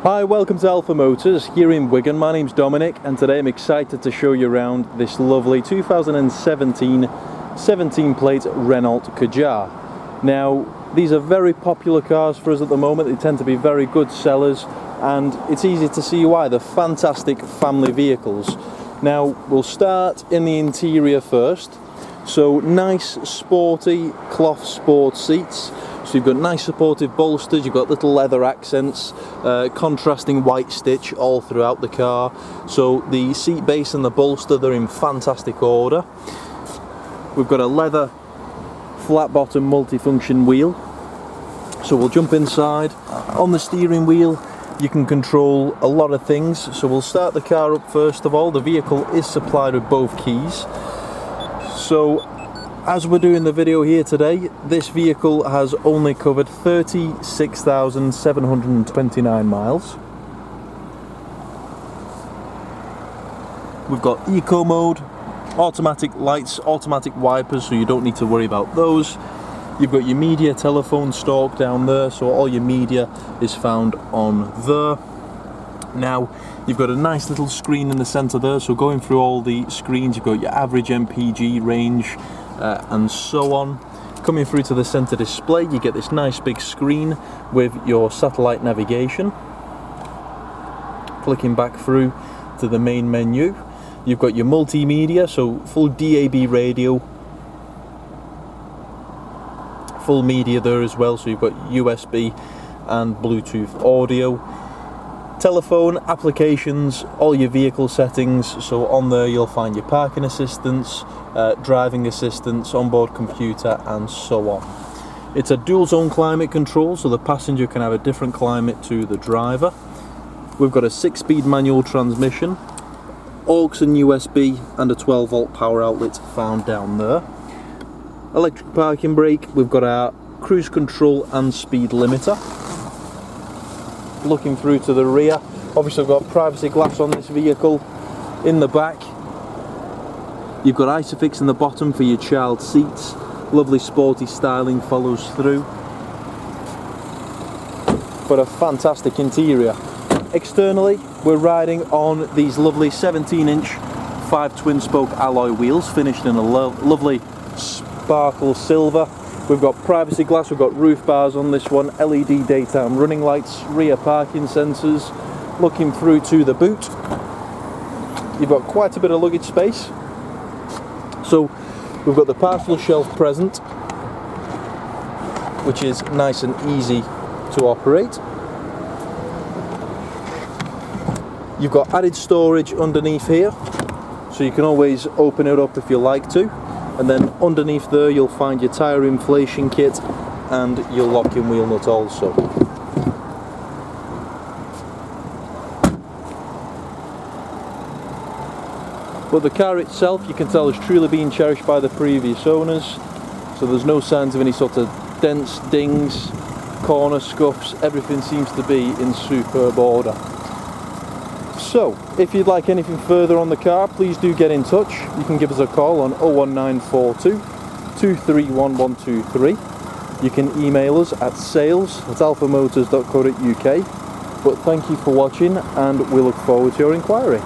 Hi, welcome to Alpha Motors here in Wigan. My name's Dominic and today I'm excited to show you around this lovely 2017 17 plate Renault Kadjar. Now these are very popular cars for us at the moment. They tend to be very good sellers and it's easy to see why. They're fantastic family vehicles. Now we'll start in the interior first. So nice sporty cloth sport seats. So you've got nice supportive bolsters, you've got little leather accents, contrasting white stitch all throughout the car. So the seat base and the bolster, they're in fantastic order. We've got a leather flat bottom multifunction wheel. So we'll jump inside. On the steering wheel you can control a lot of things. So we'll start the car up first of all. The vehicle is supplied with both keys. So as we're doing the video here today, this vehicle has only covered 36,729 miles. We've got eco mode, automatic lights, automatic wipers, so you don't need to worry about those. You've got your media telephone stalk down there, so all your media is found on there. Now you've got a nice little screen in the centre there, so going through all the screens, you've got your average MPG range, and so on. Coming through to the center display, you get this nice big screen with your satellite navigation. Flicking back through to the main menu, you've got your multimedia, so full DAB radio, full media there as well, so you've got USB and Bluetooth audio. Telephone, applications, all your vehicle settings, so on there you'll find your parking assistance, driving assistance, onboard computer and so on. It's a dual zone climate control, so the passenger can have a different climate to the driver. We've got a 6-speed manual transmission, aux and USB and a 12 volt power outlet found down there. Electric parking brake, we've got our cruise control and speed limiter. Looking through to the rear, obviously I've got privacy glass on this vehicle. In the back you've got Isofix in the bottom for your child seats. Lovely sporty styling follows through, but a fantastic interior. Externally we're riding on these lovely 17-inch 5 twin spoke alloy wheels finished in a lovely sparkle silver. We've got privacy glass, we've got roof bars on this one, LED daytime running lights, rear parking sensors. Looking through to the boot, you've got quite a bit of luggage space. So we've got the parcel shelf present, which is nice and easy to operate. You've got added storage underneath here, so you can always open it up if you like to. And then underneath there you'll find your tyre inflation kit and your lock-in wheel nut also. But the car itself, you can tell, has truly been cherished by the previous owners, so there's no signs of any sort of dents, dings, corner scuffs. Everything seems to be in superb order. So, if you'd like anything further on the car, please do get in touch. You can give us a call on 01942 231123. You can email us at sales@alphamotors.co.uk. But thank you for watching and we look forward to your inquiry.